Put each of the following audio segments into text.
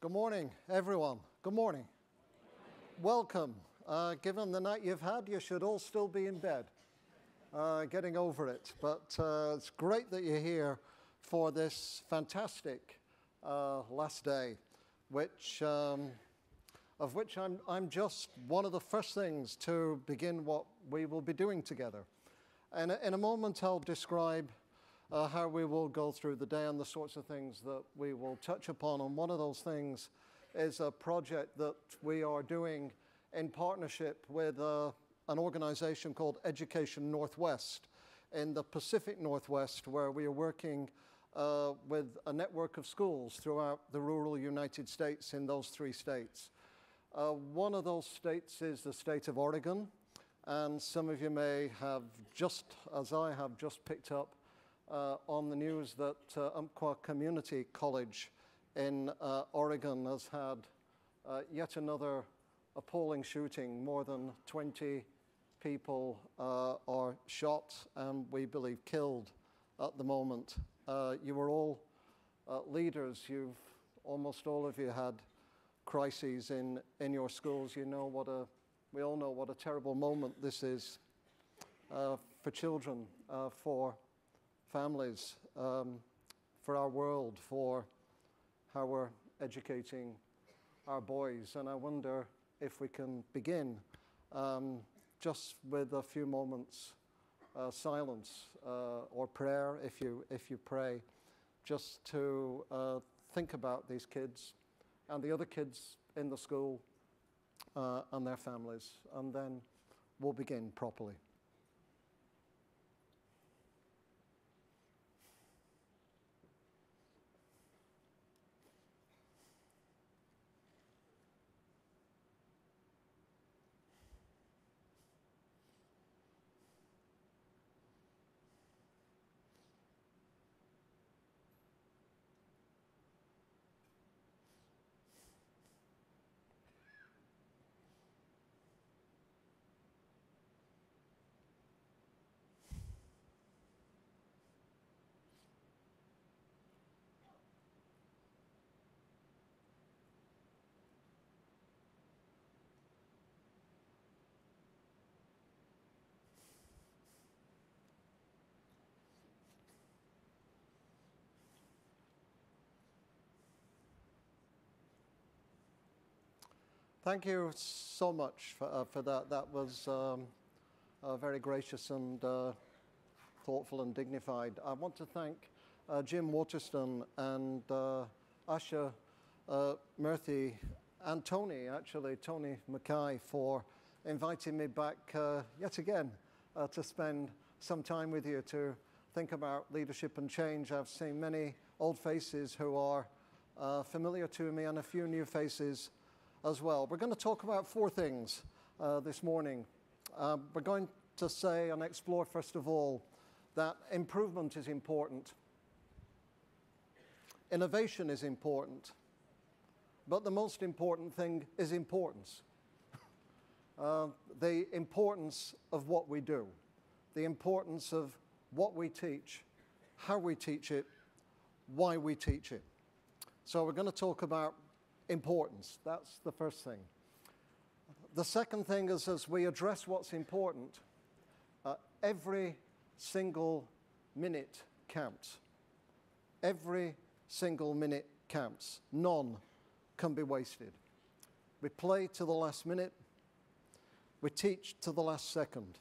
Good morning, everyone. Good morning. Welcome. Given the night you've had, you should all still be in bed, getting over it. But it's great that you're here for this fantastic last day, of which I'm just one of the first things to begin what we will be doing together. And in a moment, I'll describe how we will go through the day and the sorts of things that we will touch upon. And one of those things is a project that we are doing in partnership with an organization called Education Northwest in the Pacific Northwest, where we are working with a network of schools throughout the rural United States in those 3 states. One of those states is the state of Oregon, and some of you may have just, as I have, just picked up on the news that Umpqua Community College in Oregon has had yet another appalling shooting. More than 20 people are shot and we believe killed at the moment. You were all leaders. Almost all of you had crises in your schools. We all know what a terrible moment this is for children, for families, for our world, for how we're educating our boys. And I wonder if we can begin just with a few moments silence or prayer, if you pray, just to think about these kids and the other kids in the school and their families, and then we'll begin properly. Thank you so much for that. That was very gracious and thoughtful and dignified. I want to thank Jim Waterston and Asha Murthy and Tony Mackay, for inviting me back yet again to spend some time with you to think about leadership and change. I've seen many old faces who are familiar to me and a few new faces as well. We're going to talk about 4 things this morning. We're going to say and explore, first of all, that improvement is important. Innovation is important. But the most important thing is importance. The importance of what we do. The importance of what we teach, how we teach it, why we teach it. So we're going to talk about importance. That's the first thing. The second thing is, as we address what's important, every single minute counts. Every single minute counts. None can be wasted. We play to the last minute. We teach to the last second.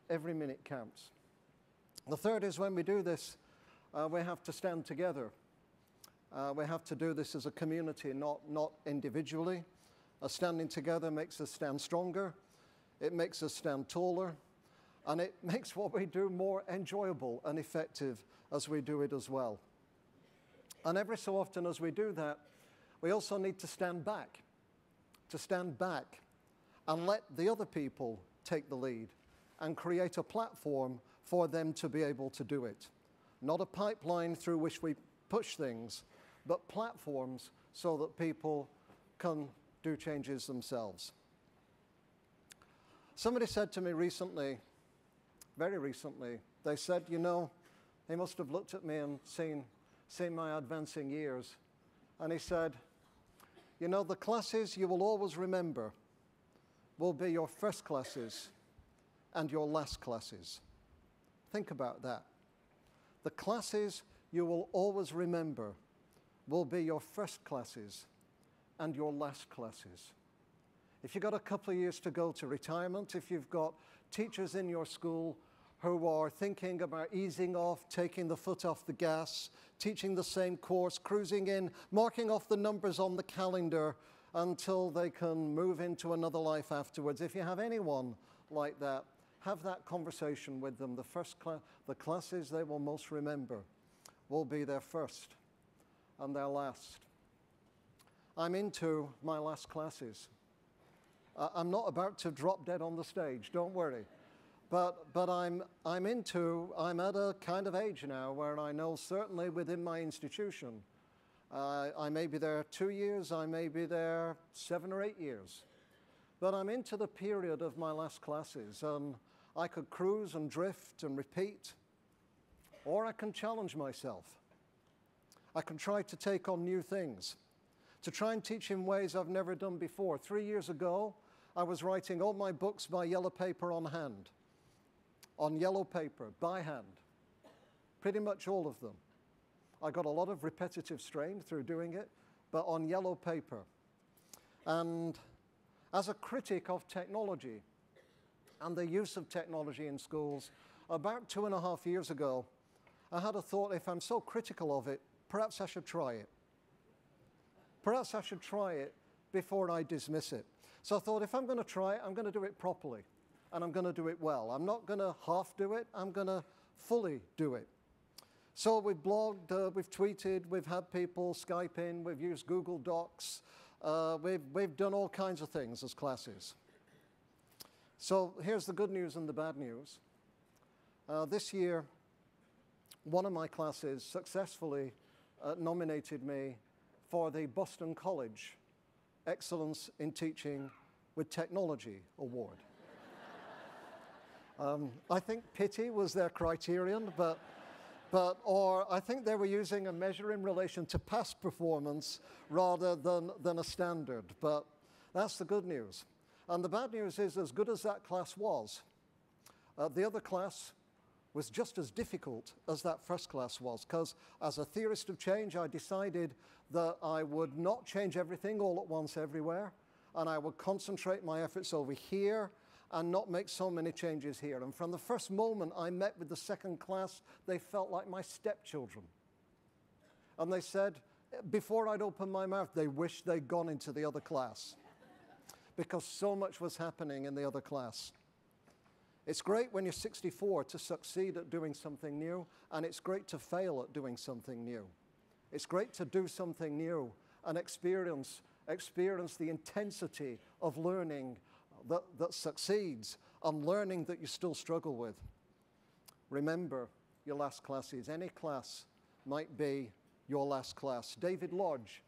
Every minute counts. The third is, when we do this, we have to stand together. We have to do this as a community, not individually. Standing together makes us stand stronger. It makes us stand taller. And it makes what we do more enjoyable and effective as we do it as well. And every so often as we do that, we also need to stand back and let the other people take the lead and create a platform for them to be able to do it. Not a pipeline through which we push things, but platforms so that people can do changes themselves. Somebody said to me recently, very recently, they said, they must have looked at me and seen my advancing years. And he said, You know, the classes you will always remember will be your first classes and your last classes. Think about that. The classes you will always remember will be your first classes and your last classes. If you've got a couple of years to go to retirement, if you've got teachers in your school who are thinking about easing off, taking the foot off the gas, teaching the same course, cruising in, marking off the numbers on the calendar until they can move into another life afterwards. If you have anyone like that, have that conversation with them. The classes they will most remember will be their first and their last. I'm into my last classes. I'm not about to drop dead on the stage, don't worry. But I'm at a kind of age now where I know certainly within my institution, I may be there 2 years, I may be there 7 or 8 years. But I'm into the period of my last classes, and I could cruise and drift and repeat, or I can challenge myself. I can try to take on new things, to try and teach in ways I've never done before. 3 years ago, I was writing all my books by yellow paper on hand. On yellow paper, by hand. Pretty much all of them. I got a lot of repetitive strain through doing it, but on yellow paper. And as a critic of technology and the use of technology in schools, about 2.5 years ago, I had a thought, if I'm so critical of it, perhaps I should try it. Perhaps I should try it before I dismiss it. So I thought, if I'm going to try it, I'm going to do it properly. And I'm going to do it well. I'm not going to half do it, I'm going to fully do it. So we've blogged, we've tweeted, we've had people Skype in, we've used Google Docs, we've done all kinds of things as classes. So here's the good news and the bad news. This year, one of my classes successfully nominated me for the Boston College Excellence in Teaching with Technology Award. I think pity was their criterion, or I think they were using a measure in relation to past performance rather than a standard. But that's the good news. And the bad news is, as good as that class was, the other class was just as difficult as that first class was, because as a theorist of change, I decided that I would not change everything all at once everywhere, and I would concentrate my efforts over here and not make so many changes here. And from the first moment I met with the second class, they felt like my stepchildren. And they said, before I'd open my mouth, they wished they'd gone into the other class because so much was happening in the other class. It's great when you're 64 to succeed at doing something new, and it's great to fail at doing something new. It's great to do something new and experience the intensity of learning that succeeds and learning that you still struggle with. Remember your last classes. Any class might be your last class. David Lodge,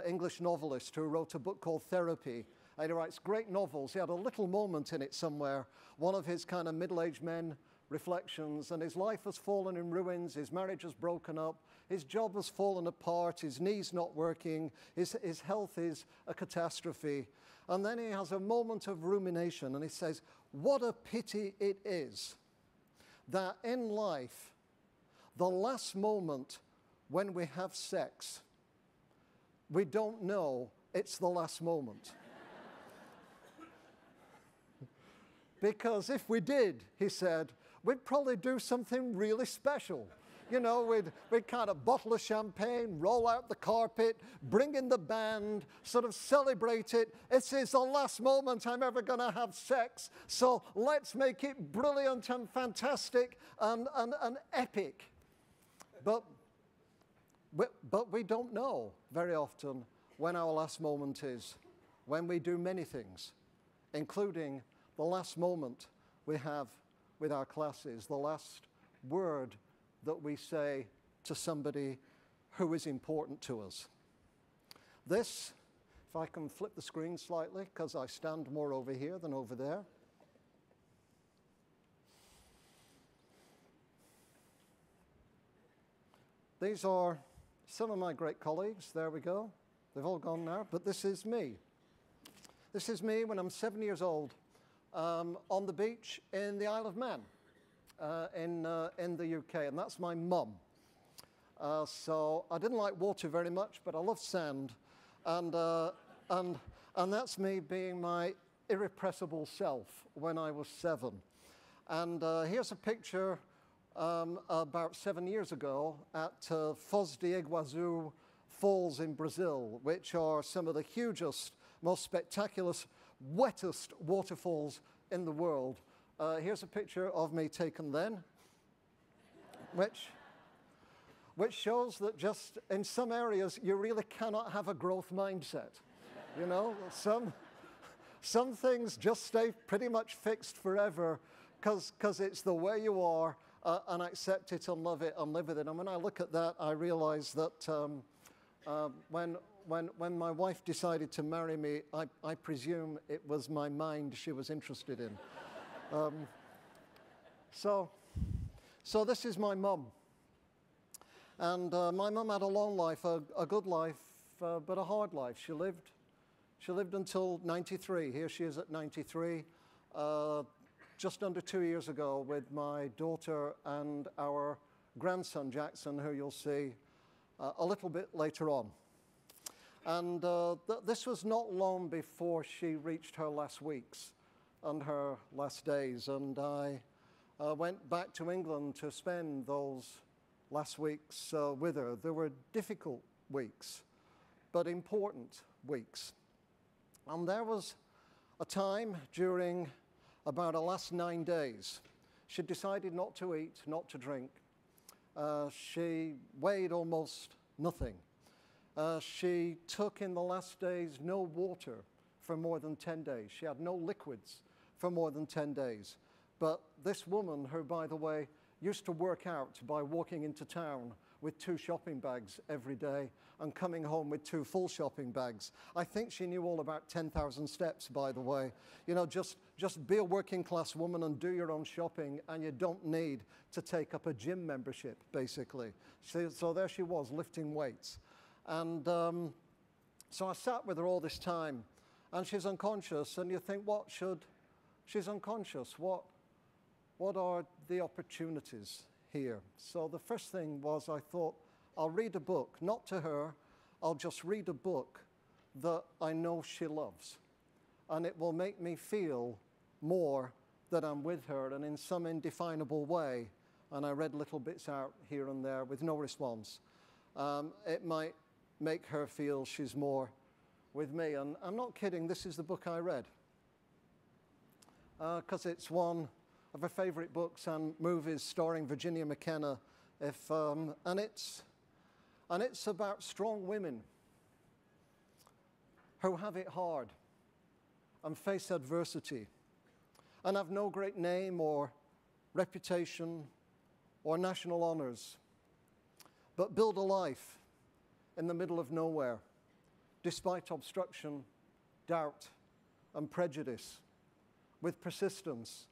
English novelist who wrote a book called Therapy, and he writes great novels. He had a little moment in it somewhere, one of his kind of middle-aged men reflections, and his life has fallen in ruins, his marriage has broken up, his job has fallen apart, his knee's not working, his health is a catastrophe. And then he has a moment of rumination and he says, what a pity it is that in life, the last moment when we have sex, we don't know it's the last moment. Because if we did, he said, we'd probably do something really special. You know, we'd kind of bottle of champagne, roll out the carpet, bring in the band, sort of celebrate it. This is the last moment I'm ever going to have sex, so let's make it brilliant and fantastic and epic. But we don't know very often when our last moment is, when we do many things, including the last moment we have with our classes, the last word that we say to somebody who is important to us. This, if I can flip the screen slightly, because I stand more over here than over there. These are some of my great colleagues. There we go. They've all gone now, but this is me. This is me when I'm 7 years old on the beach in the Isle of Man in the UK, and that's my mum. So I didn't like water very much, but I love sand, and that's me being my irrepressible self when I was 7. And here's a picture about 7 years ago at Foz de Iguazu Falls in Brazil, which are some of the hugest, most spectacular, wettest waterfalls in the world. Here's a picture of me taken then, which shows that just in some areas you really cannot have a growth mindset. You know, some things just stay pretty much fixed forever because it's the way you are, and accept it and love it and live with it. And when I look at that, I realize that when my wife decided to marry me, I presume it was my mind she was interested in. So this is my mum. And my mum had a long life, a good life, but a hard life. She lived until 93. Here she is at 93, just under 2 years ago with my daughter and our grandson, Jackson, who you'll see a little bit later on. And this was not long before she reached her last weeks and her last days. And I went back to England to spend those last weeks with her. There were difficult weeks, but important weeks. And there was a time during about the last 9 days, she decided not to eat, not to drink. She weighed almost nothing. She took in the last days no water for more than 10 days. She had no liquids for more than 10 days. But this woman, who, by the way, used to work out by walking into town with 2 shopping bags every day and coming home with 2 full shopping bags. I think she knew all about 10,000 steps, by the way. You know, just be a working class woman and do your own shopping, and you don't need to take up a gym membership, basically. So there she was, lifting weights. And so I sat with her all this time, and she's unconscious, and you think, she's unconscious, what are the opportunities here? So the first thing was, I thought, I'll read a book, not to her, I'll just read a book that I know she loves. And it will make me feel more that I'm with her, and in some indefinable way, and I read little bits out here and there with no response, it might make her feel she's more with me. And I'm not kidding, this is the book I read. Because it's one of her favorite books and movies starring Virginia McKenna, and it's about strong women who have it hard and face adversity and have no great name or reputation or national honors, but build a life in the middle of nowhere, despite obstruction, doubt, and prejudice, with persistence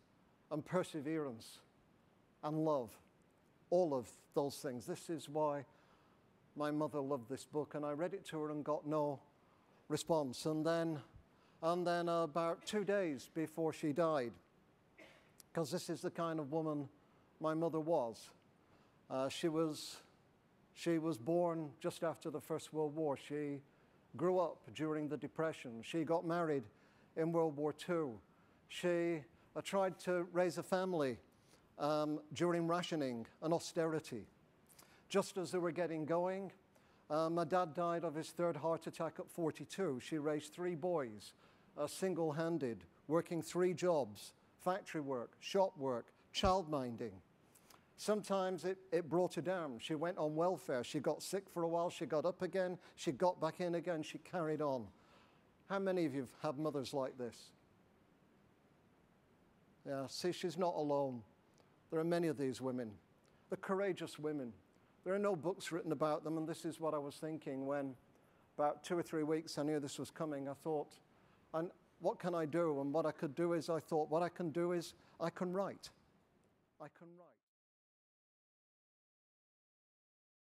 and perseverance and love, all of those things. This is why my mother loved this book, and I read it to her and got no response. And then about 2 days before she died, because this is the kind of woman my mother was. She was born just after the First World War. She grew up during the Depression. She got married in World War II. She tried to raise a family during rationing and austerity. Just as they were getting going, my dad died of his 3rd heart attack at 42. She raised 3 boys, single-handed, working 3 jobs, factory work, shop work, childminding. Sometimes it brought her down. She went on welfare. She got sick for a while. She got up again. She got back in again. She carried on. How many of you have mothers like this? Yeah, see, she's not alone. There are many of these women. They're courageous women. There are no books written about them, and this is what I was thinking when, about 2 or 3 weeks, I knew this was coming. I thought, and what can I do? And what I could do is, I thought, what I can do is, I can write. I can write.